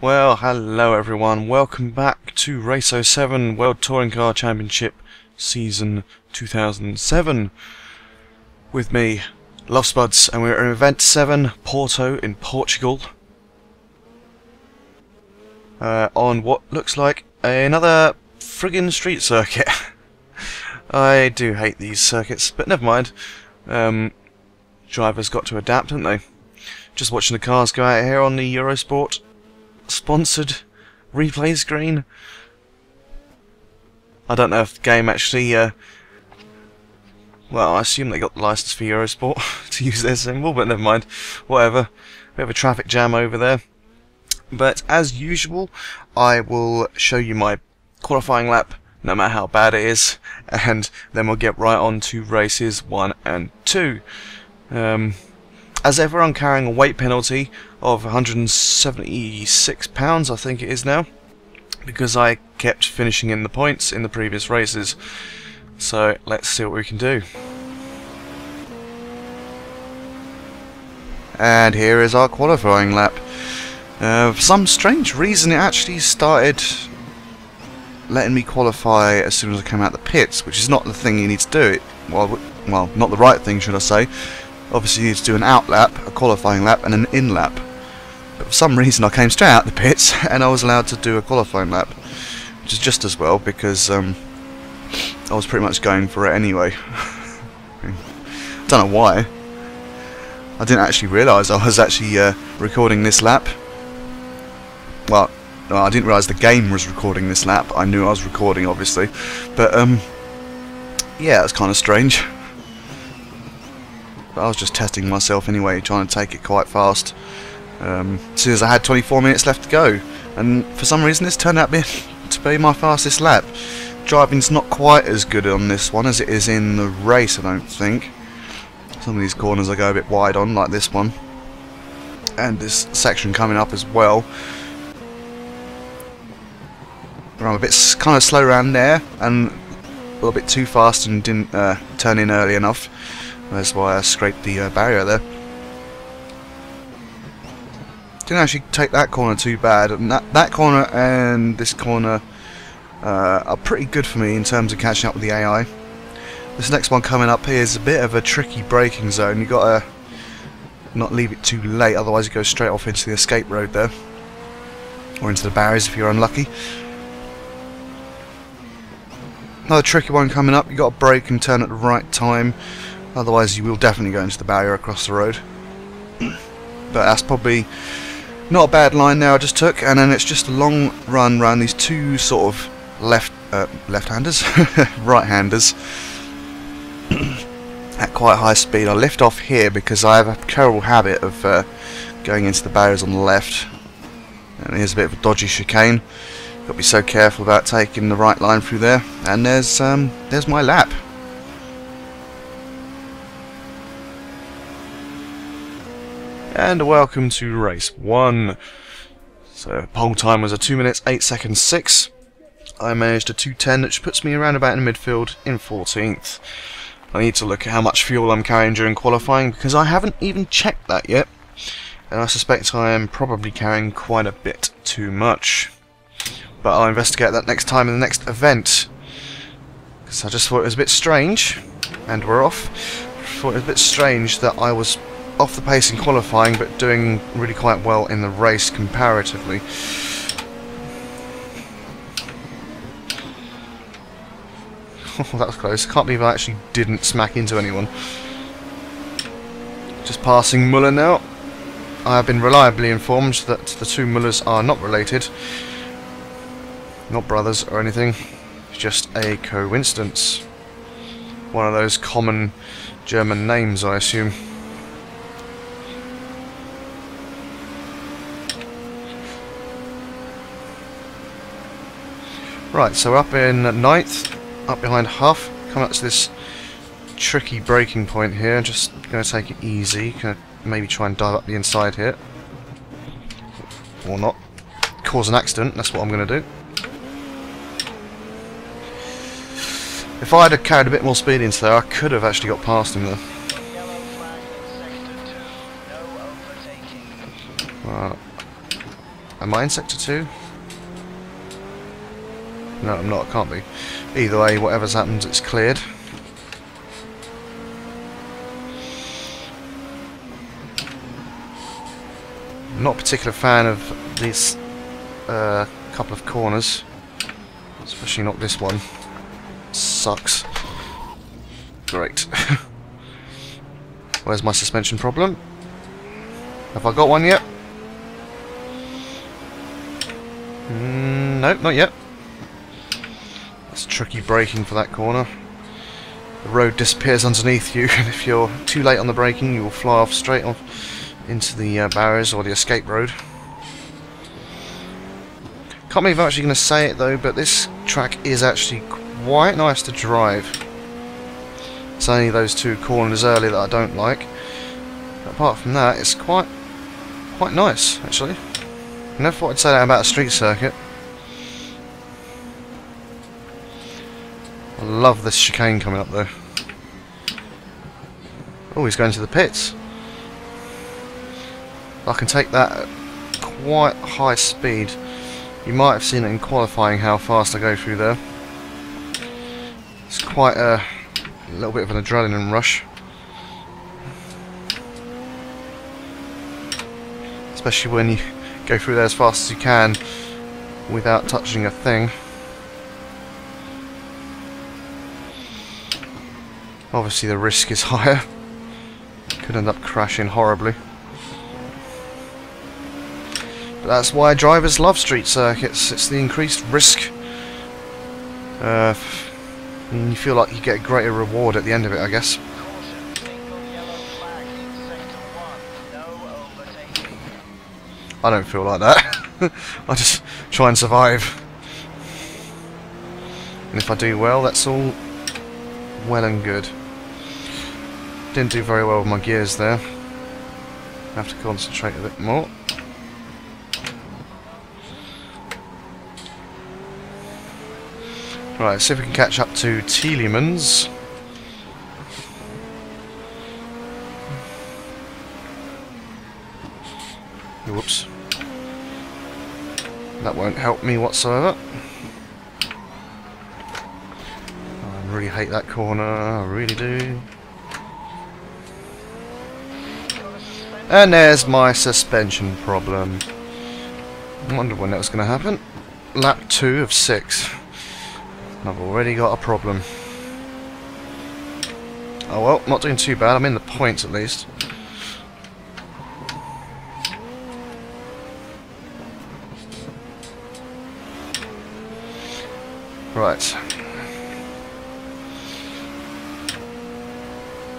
Well, hello everyone, welcome back to Race 07 World Touring Car Championship Season 2007 with me, Love Spuds, and we're at Event 7, Porto in Portugal, on what looks like another friggin' street circuit. I do hate these circuits, but never mind. Drivers got to adapt, haven't they? Just watching the cars go out here on the Eurosport sponsored replay screen. I don't know if the game actually, well, I assume they got the license for Eurosport to use their symbol, but never mind. Whatever. We have a traffic jam over there. But as usual, I will show you my qualifying lap, no matter how bad it is, and then we'll get right on to races 1 and 2. As ever, I'm carrying a weight penalty of £176, I think it is now, because I kept finishing in the points in the previous races. So let's see what we can do. And here is our qualifying lap. For some strange reason, it actually started letting me qualify as soon as I came out the pits, which is not the thing you need to do. Well, not the right thing, should I say. Obviously you need to do an out lap, a qualifying lap, and an in lap. But for some reason I came straight out the pits and I was allowed to do a qualifying lap, which is just as well because I was pretty much going for it anyway. Don't know why. I didn't actually realise I was actually recording this lap. Well, I didn't realise the game was recording this lap. I knew I was recording, obviously, but yeah, it's kind of strange. But I was just testing myself anyway, trying to take it quite fast. As soon as I had 24 minutes left to go, and for some reason this turned out to be my fastest lap. Driving's not quite as good on this one as it is in the race, I don't think. Some of these corners I go a bit wide on, like this one, and this section coming up as well. I'm a bit kind of slow around there, and a little bit too fast and didn't turn in early enough. That's why I scraped the barrier there. Didn't actually take that corner too bad, and that corner and this corner are pretty good for me in terms of catching up with the AI. This next one coming up here is a bit of a tricky braking zone. You've got to not leave it too late, otherwise you go straight off into the escape road there, or into the barriers if you're unlucky. Another tricky one coming up. You've got to brake and turn at the right time, otherwise you will definitely go into the barrier across the road. But that's probably not a bad line there I just took, and then it's just a long run around these two sort of left-handers, right-handers at quite high speed. I lift off here because I have a terrible habit of going into the barriers on the left, and here's a bit of a dodgy chicane. Got to be so careful about taking the right line through there. And there's my lap. And welcome to race 1. So pole time was a 2 minutes 8 seconds 6. I managed a 2:10, which puts me around about in the midfield in 14th. I need to look at how much fuel I'm carrying during qualifying because I haven't even checked that yet, and I suspect I am probably carrying quite a bit too much. But I'll investigate that next time in the next event, because I just thought it was a bit strange, and we're off. I thought it was a bit strange that I was off the pace in qualifying but doing really quite well in the race comparatively. Oh, that was close. I can't believe I actually didn't smack into anyone. Just passing Muller now. I have been reliably informed that the two Mullers are not related. Not brothers or anything. It's just a coincidence. One of those common German names, I assume. Right, so up in 9th, up behind Huff, coming up to this tricky braking point here. Just going to take it easy, going to maybe try and dive up the inside here. Or not. Cause an accident, that's what I'm going to do. If I had carried a bit more speed into there, I could have actually got past him there. Am I in sector 2? No, I'm not. I can't be. Either way, whatever's happened, it's cleared. I'm not a particular fan of these couple of corners, especially not this one. Sucks. Great. Where's my suspension problem? Have I got one yet? Nope, not yet. It's tricky braking for that corner. The road disappears underneath you, and if you're too late on the braking, you will fly off straight off into the barriers or the escape road. Can't believe I'm actually going to say it though, but this track is actually quite nice to drive. It's only those two corners earlier that I don't like. But apart from that, it's quite nice actually. I never thought I'd say that about a street circuit. I love this chicane coming up though. Oh, he's going to the pits. I can take that at quite high speed. You might have seen it in qualifying how fast I go through there. It's quite a little bit of an adrenaline rush. Especially when you go through there as fast as you can without touching a thing. Obviously the risk is higher. Could end up crashing horribly. But that's why drivers love street circuits. It's the increased risk. And you feel like you get a greater reward at the end of it, I guess. I don't feel like that. I just try and survive. And if I do well, that's all well and good. Didn't do very well with my gears there. I have to concentrate a bit more. Right, see if we can catch up to Tielemans. Whoops. That won't help me whatsoever. I really hate that corner, I really do. And there's my suspension problem. I wonder when that was going to happen. Lap 2 of 6. I've already got a problem. Oh well, not doing too bad. I'm in the points at least. Right.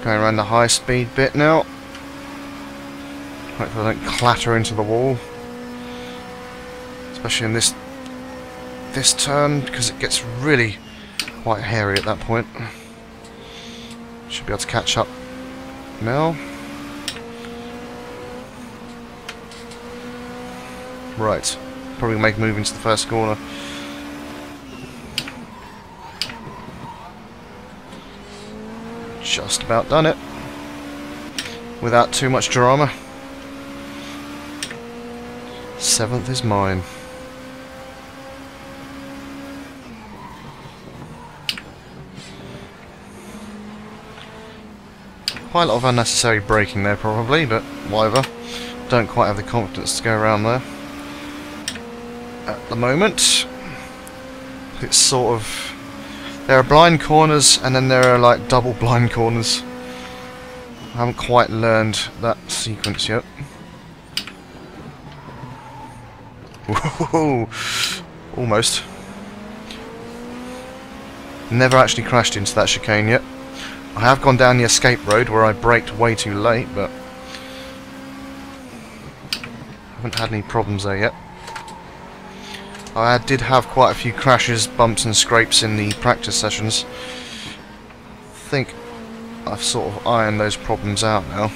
Going around the high speed bit now. Hopefully I don't clatter into the wall. Especially in this turn, because it gets really quite hairy at that point. Should be able to catch up now. Right. Probably make a move into the first corner. Just about done it. Without too much drama. 7th is mine. Quite a lot of unnecessary braking there probably, but whatever. Don't quite have the confidence to go around there. At the moment, it's sort of... There are blind corners and then there are like double blind corners. I haven't quite learned that sequence yet. Whoa, almost. Never actually crashed into that chicane yet. I have gone down the escape road where I braked way too late, but haven't had any problems there yet. I did have quite a few crashes, bumps and scrapes in the practice sessions. I think I've sort of ironed those problems out now.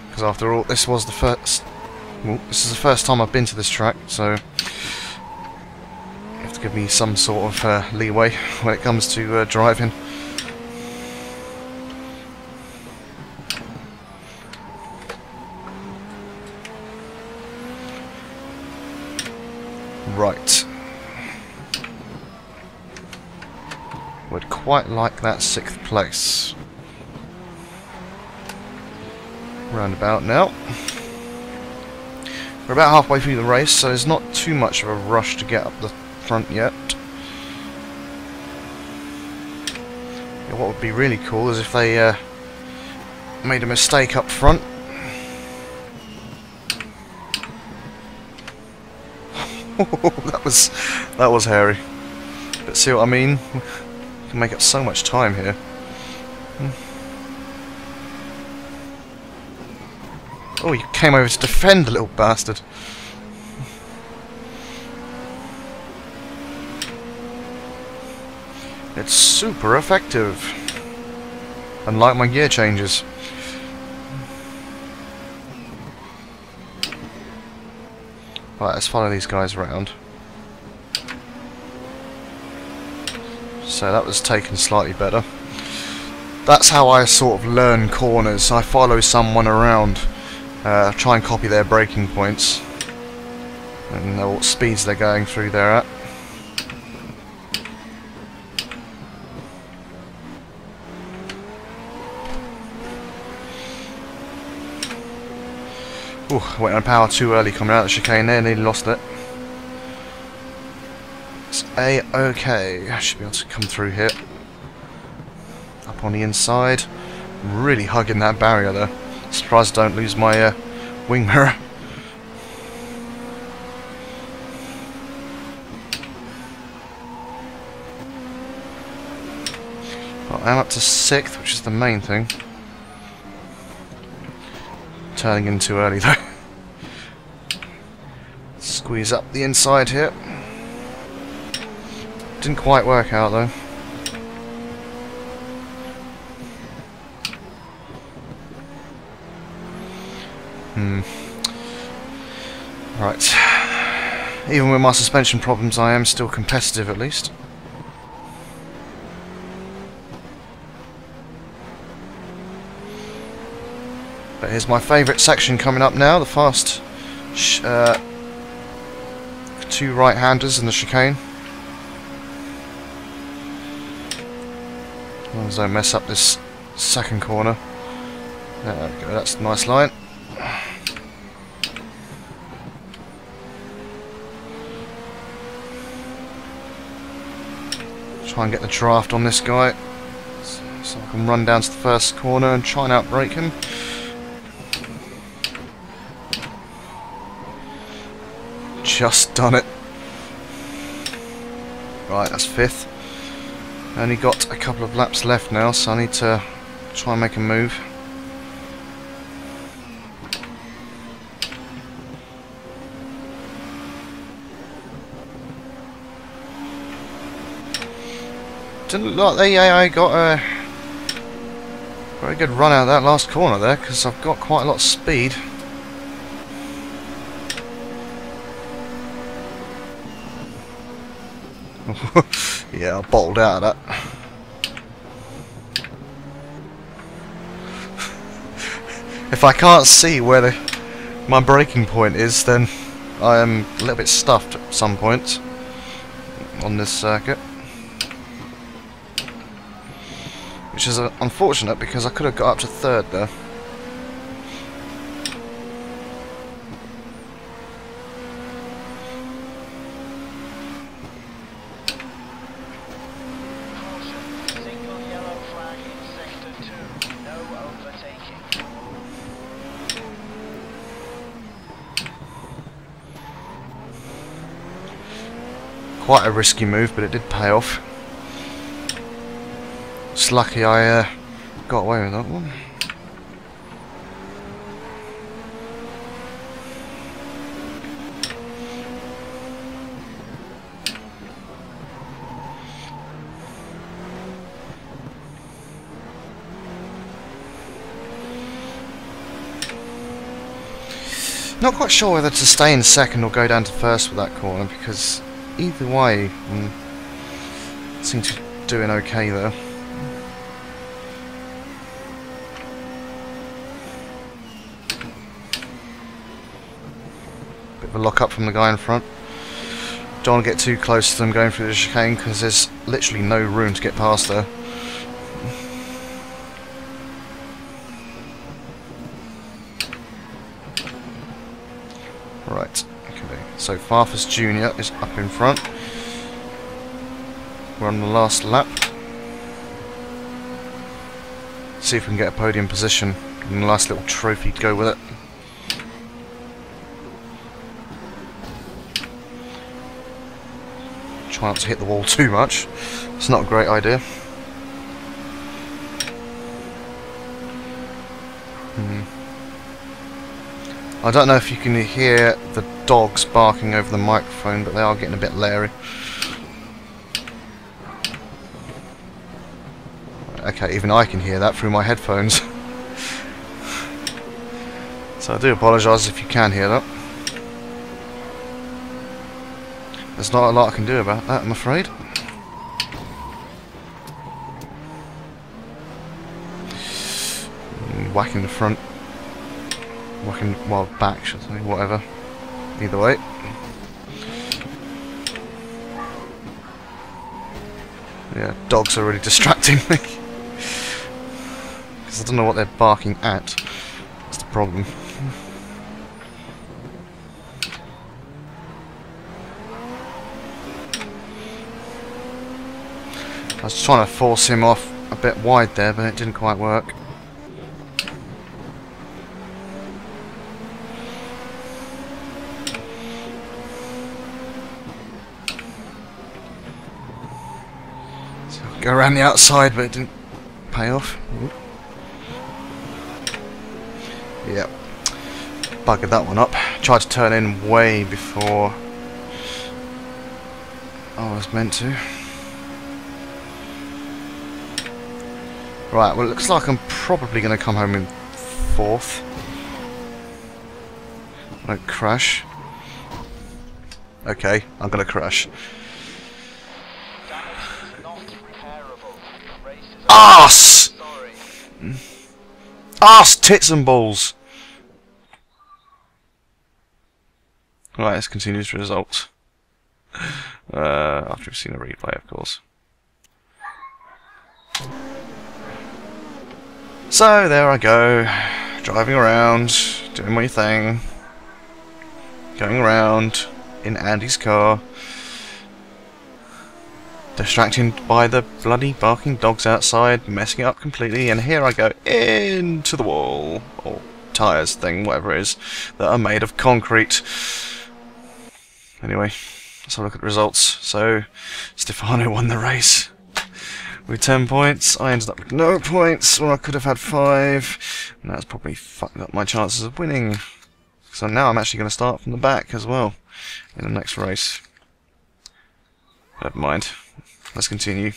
Because after all, this was the first... Well, this is the first time I've been to this track, so you have to give me some sort of leeway when it comes to driving. Right. Would quite like that 6th place. Roundabout now. We're about halfway through the race, so there's not too much of a rush to get up the front yet. Yeah, what would be really cool is if they made a mistake up front. that was hairy. But see what I mean? We can make up so much time here. Oh, you came over to defend, the little bastard. It's super effective. Unlike my gear changes. Right, let's follow these guys around. So that was taken slightly better. That's how I sort of learn corners. I follow someone around. Try and copy their braking points and know what speeds they're going through there at. Ooh, I went on power too early coming out of the chicane there, nearly lost it. It's A-okay. I should be able to come through here. Up on the inside. Really hugging that barrier there. Surprised I don't lose my wing mirror. Well, I'm up to 6th, which is the main thing. Turning in too early though. Squeeze up the inside here. Didn't quite work out though. Right. Even with my suspension problems, I am still competitive at least. But here's my favourite section coming up now, the fast 2 right-handers in the chicane. As long as I don't mess up this second corner. There we go, that's a nice line. Try and get the draft on this guy so I can run down to the first corner and try and outbrake him. Just done it. Right, that's 5th. Only got a couple of laps left now, so I need to try and make a move. Didn't look like I got a very good run out of that last corner there, because I've got quite a lot of speed. Yeah, I bottled out of that. If I can't see where my braking point is, then I am a little bit stuffed at some point on this circuit. Which is unfortunate because I could have got up to 3rd there. Quite a risky move, but it did pay off. It's lucky I got away with that one. Not quite sure whether to stay in 2nd or go down to 1st with that corner, because either way seem to be doing okay there. Bit of a lock up from the guy in front. Don't want to get too close to them going through the chicane because there's literally no room to get past there. Right, okay. So Farfus Jr. is up in front. We're on the last lap. See if we can get a podium position and a nice little trophy to go with it. Try not to hit the wall too much. It's not a great idea. I don't know if you can hear the dogs barking over the microphone, but they are getting a bit leery. Okay, even I can hear that through my headphones. So I do apologise if you can hear that. There's not a lot I can do about that, I'm afraid. Whacking the front. Whacking, well, back, should I say, whatever. Either way. Yeah, dogs are really distracting me. Because I don't know what they're barking at. That's the problem. I was trying to force him off a bit wide there, but it didn't quite work. So I'll go around the outside, but it didn't pay off. Yep. Buggered that one up. Tried to turn in way before I was meant to. Right, well it looks like I'm probably going to come home in 4th. I don't crash. Okay, I'm going to crash. Arse! Arse, tits and balls! Right, let's continue the results. After we've seen a replay, of course. So there I go, driving around, doing my thing, going around in Andy's car, distracted by the bloody barking dogs outside, messing it up completely, and here I go into the wall, or tyres thing, whatever it is, that are made of concrete. Anyway, let's have a look at the results. So, Stefano won the race with 10 points. I ended up with no points, well I could have had 5, and that's probably fucked up my chances of winning. So now I'm actually going to start from the back as well in the next race. Never mind. Let's continue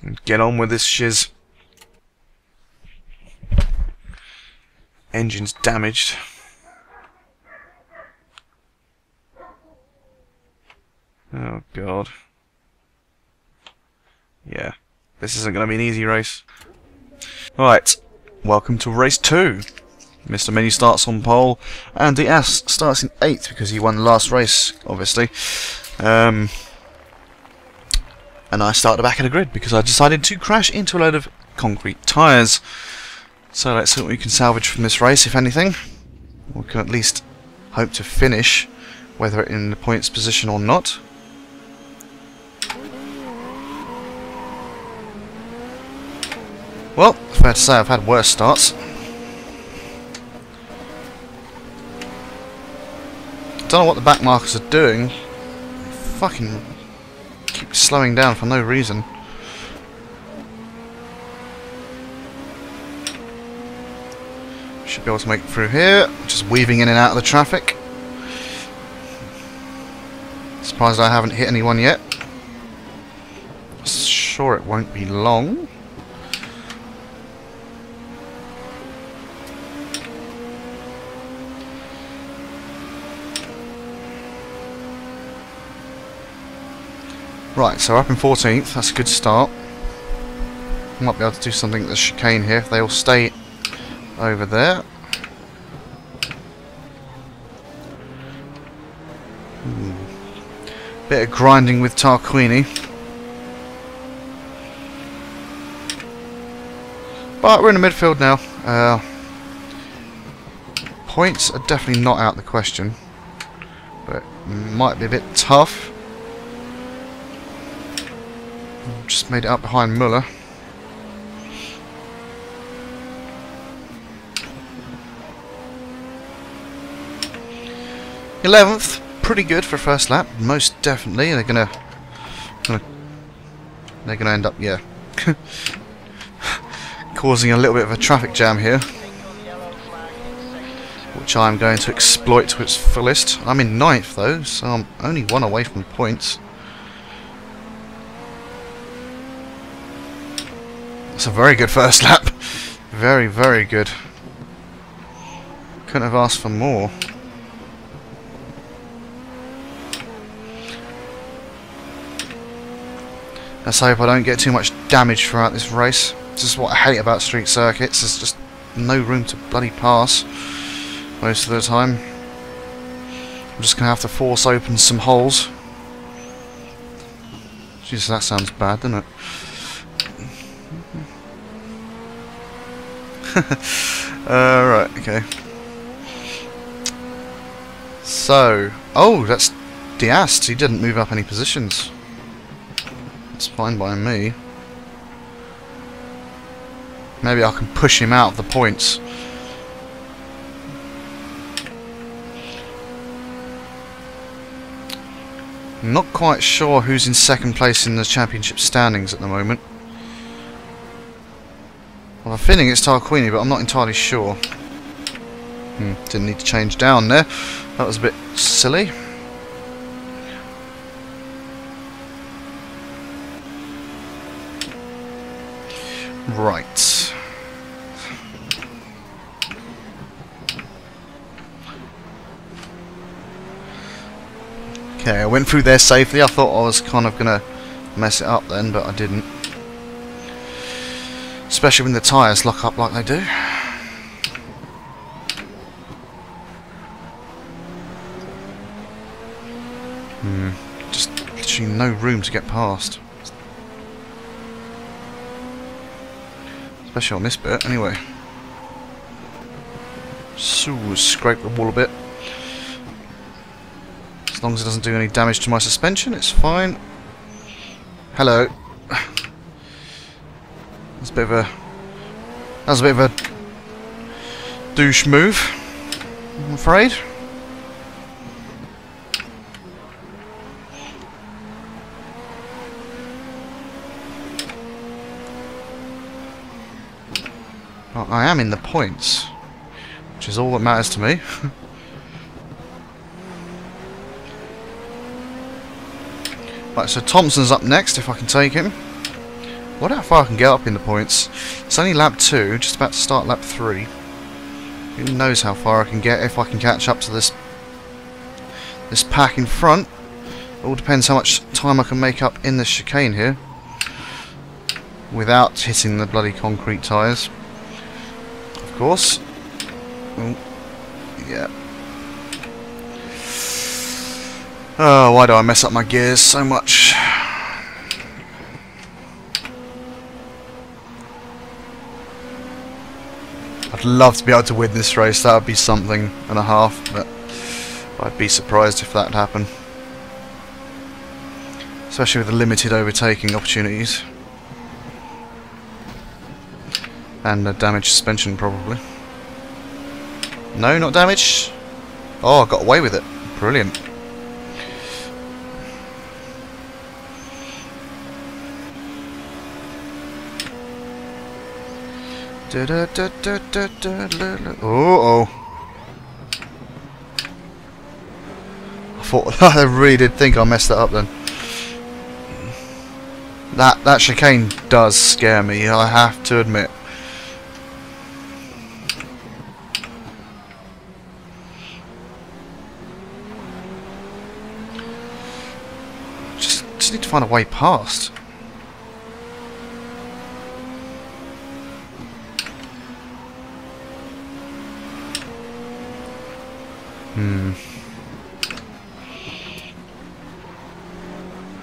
and get on with this shiz. Engine's damaged. Oh god. Yeah. This isn't going to be an easy race. Right, welcome to race 2. Mr. Menu starts on pole, and the Ass starts in 8th because he won the last race, obviously. And I start at the back of the grid because I decided to crash into a load of concrete tyres. So let's see what we can salvage from this race, if anything. We can at least hope to finish, whether in the points position or not. Well, fair to say I've had worse starts. Don't know what the back markers are doing. Fucking keep slowing down for no reason. Should be able to make it through here. Just weaving in and out of the traffic. Surprised I haven't hit anyone yet. Sure it won't be long. Right, so up in 14th, that's a good start. Might be able to do something at the chicane here if they all stay over there. Bit of grinding with Tarquini. But we're in the midfield now. Points are definitely not out of the question. But it might be a bit tough. Just made it up behind Muller. 11th, pretty good for first lap, most definitely. They're gonna end up, yeah, causing a little bit of a traffic jam here, which I'm going to exploit to its fullest. I'm in 9th though, so I'm only 1 away from points. That's a very good first lap. Very, very good. Couldn't have asked for more. Let's hope I don't get too much damage throughout this race. This is what I hate about street circuits. There's just no room to bloody pass most of the time. I'm just going to have to force open some holes. Jesus, that sounds bad, doesn't it? Right, okay. So, oh, that's Diaz. He didn't move up any positions. That's fine by me. Maybe I can push him out of the points. I'm not quite sure who's in second place in the championship standings at the moment. Well, I have a feeling it's Tarquini, but I'm not entirely sure. Didn't need to change down there. That was a bit silly. Right. Okay, I went through there safely. I thought I was kind of going to mess it up then, but I didn't. Especially when the tyres lock up like they do. Just literally no room to get past. Especially on this bit, anyway. So, scrape the wall a bit. As long as it doesn't do any damage to my suspension, it's fine. Hello. That's a bit of a... That was a bit of a douche move, I'm afraid. Well, I am in the points, which is all that matters to me. Right, so Thompson's up next, if I can take him. Wonder how far I can get up in the points. It's only lap 2, just about to start lap 3. Who knows how far I can get if I can catch up to this pack in front. It all depends how much time I can make up in this chicane here without hitting the bloody concrete tyres. Of course. Oh, yeah. Oh, why do I mess up my gears so much? I'd love to be able to win this race. That would be something and a half, but I'd be surprised if that happened. Especially with the limited overtaking opportunities. And a damaged suspension, probably. No, not damaged. Oh, I got away with it. Brilliant. Oh. I really did think I messed that up then. That chicane does scare me, I have to admit. Just need to find a way past.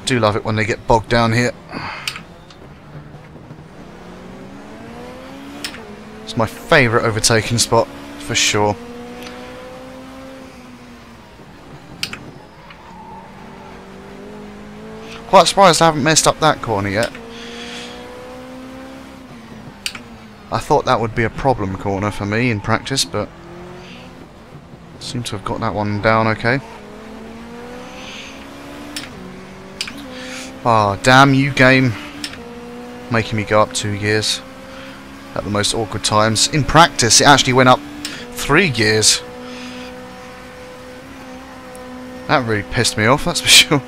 do love it when they get bogged down here. It's my favourite overtaking spot, for sure. Quite surprised I haven't messed up that corner yet. I thought that would be a problem corner for me in practice, but seem to have got that one down okay. Ah, damn you, game. Making me go up 2 gears at the most awkward times. In practice, it actually went up 3 gears. That really pissed me off, that's for sure.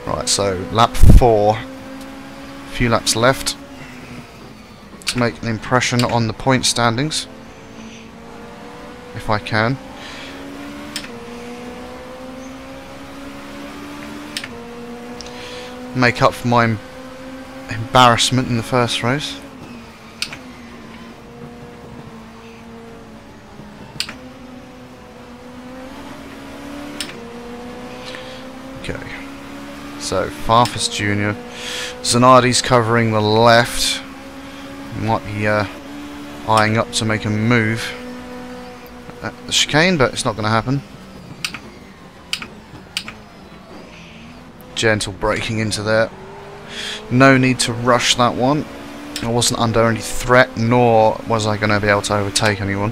Right, so lap 4. A few laps left to make an impression on the point standings, if I can. Make up for my embarrassment in the first race. Okay, so Farfus Jr. Zanardi's covering the left. Might be eyeing up to make a move at the chicane, but it's not going to happen. Gentle braking into there. No need to rush that one. I wasn't under any threat, nor was I going to be able to overtake anyone.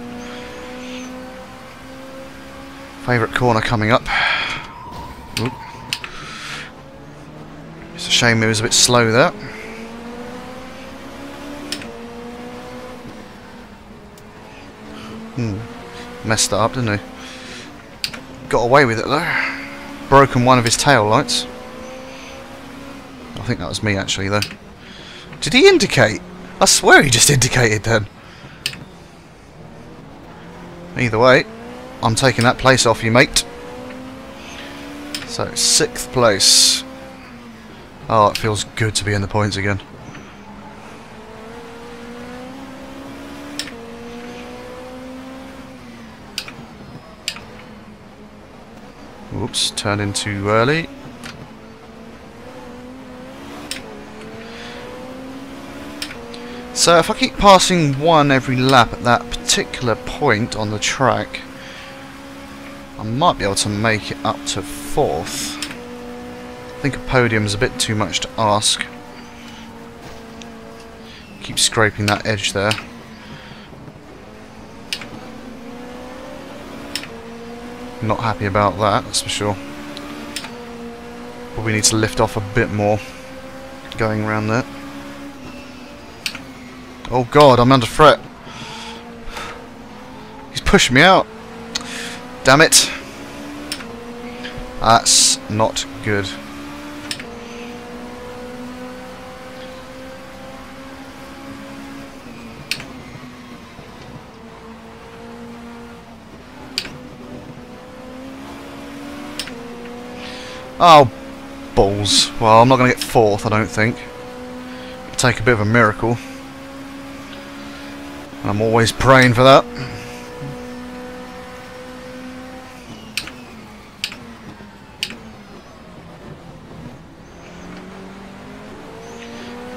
Favourite corner coming up. Oop. It's a shame he was a bit slow there. Messed that up, didn't he? Got away with it though. Broken one of his tail lights. I think that was me actually though. Did he indicate? I swear he just indicated then. Either way, I'm taking that place off you, mate. So, 6th place. Oh, it feels good to be in the points again. Whoops, turned in too early. So if I keep passing one every lap at that particular point on the track, I might be able to make it up to 4th. I think a podium is a bit too much to ask. Keep scraping that edge there. Not happy about that, that's for sure. But we need to lift off a bit more going around there. Oh god, I'm under threat. He's pushing me out. Damn it. That's not good. Oh, balls. Well, I'm not going to get 4th, I don't think. It'll take a bit of a miracle. And I'm always praying for that.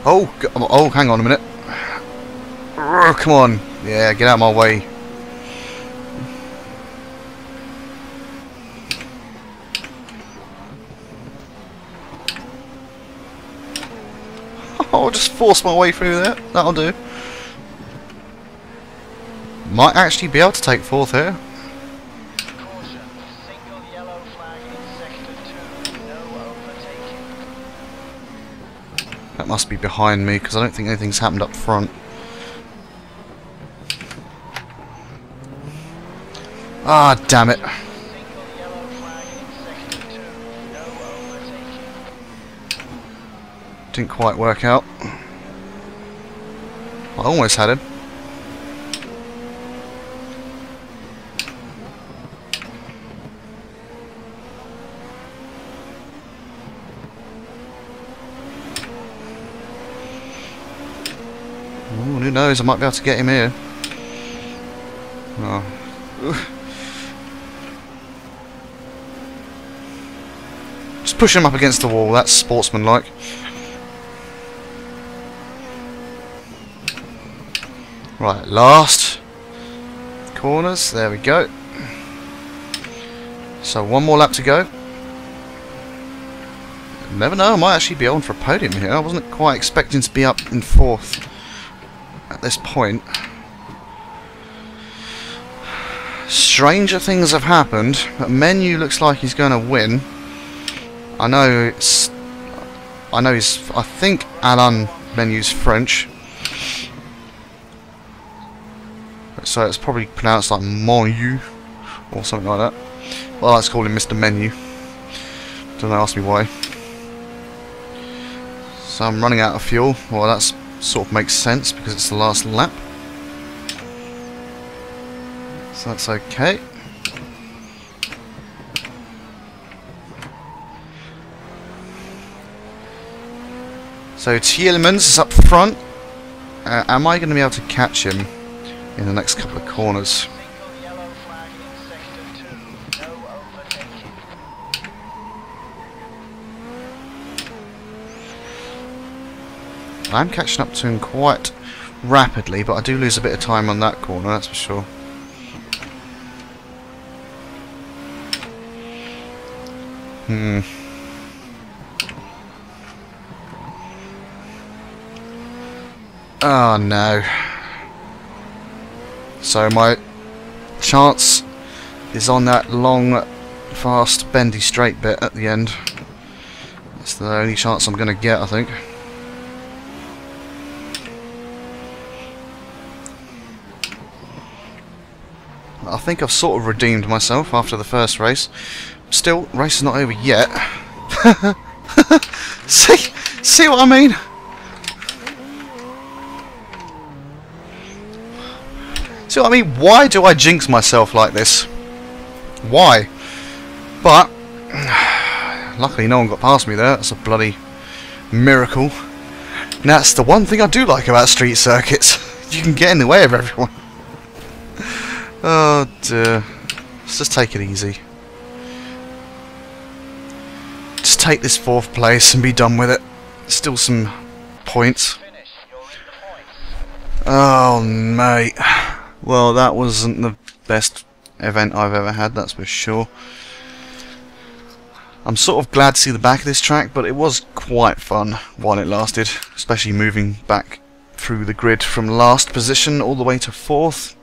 Oh, hang on a minute. Oh, come on. Yeah, get out of my way. I'll just force my way through there. That'll do. Might actually be able to take 4th here. Caution, single yellow flag in sector 2, no overtaking. That must be behind me because I don't think anything's happened up front. Ah, damn it. Single yellow flag in sector 2, no overtaking. Didn't quite work out. I almost had him. Who knows, I might be able to get him here. Oh. Just push him up against the wall, that's sportsmanlike. Right, last corners, there we go. So one more lap to go. Never know, I might actually be on for a podium here. I wasn't quite expecting to be up in 4th at this point. Stranger things have happened, but Menu looks like he's going to win. I think Alain Menu's French. So it's probably pronounced like Menu or something like that. Well, let's call him Mr. Menu. Don't ask me why. So I'm running out of fuel. Well, that sort of makes sense because it's the last lap. So that's okay. So Tielemans is up front. Am I going to be able to catch him in the next couple of corners? I'm catching up to him quite rapidly, but I do lose a bit of time on that corner, that's for sure. Oh no. So my chance is on that long, fast, bendy straight bit at the end. That's the only chance I'm going to get, I think. I think I've sort of redeemed myself after the first race. Still, race is not over yet. See what I mean? See what I mean? Why do I jinx myself like this? Why? But luckily no one got past me there. That's a bloody miracle. And that's the one thing I do like about street circuits. You can get in the way of everyone. Oh dear. Let's just take it easy. Just take this 4th place and be done with it. Still some points. Oh mate. Well, that wasn't the best event I've ever had, that's for sure. I'm sort of glad to see the back of this track, but it was quite fun while it lasted. Especially moving back through the grid from last position all the way to 4th.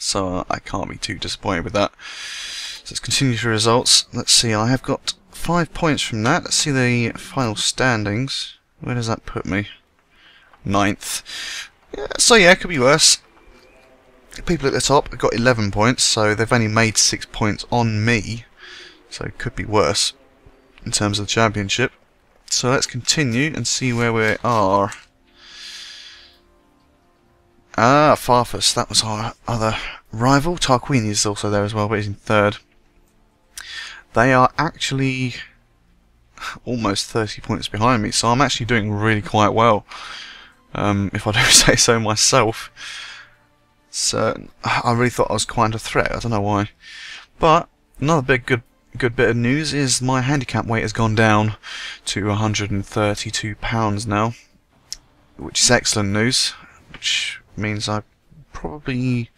So I can't be too disappointed with that. So let's continue the results. Let's see, I have got 5 points from that. Let's see the final standings. Where does that put me? 9th. Yeah, so yeah, it could be worse. People at the top have got 11 points, so they've only made 6 points on me. So it could be worse in terms of the championship. So let's continue and see where we are. Ah, Farfus, that was our other rival. Tarquini is also there as well, but he's in 3rd. They are actually almost 30 points behind me, so I'm actually doing really quite well, if I do say so myself. So I really thought I was quite a threat, I don't know why. But another big good bit of news is my handicap weight has gone down to £132 now, which is excellent news, which means I probably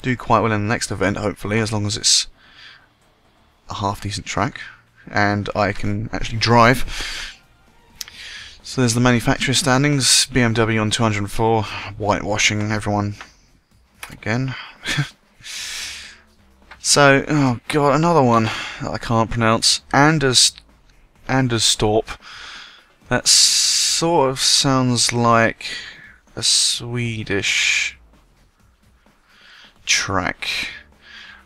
do quite well in the next event, hopefully, as long as it's a half decent track and I can actually drive. So there's the manufacturer standings. BMW on 204, whitewashing everyone again. So, oh god, another one that I can't pronounce. Anderstorp. That sort of sounds like a Swedish track.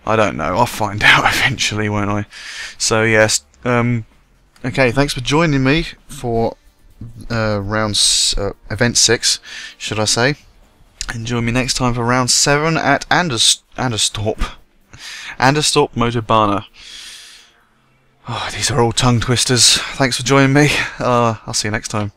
I don't know, I'll find out eventually, won't I? So yes, okay, thanks for joining me for event 6, should I say. And join me next time for round 7 at Anderstorp Motorbana. Oh, these are all tongue twisters. Thanks for joining me. I'll see you next time.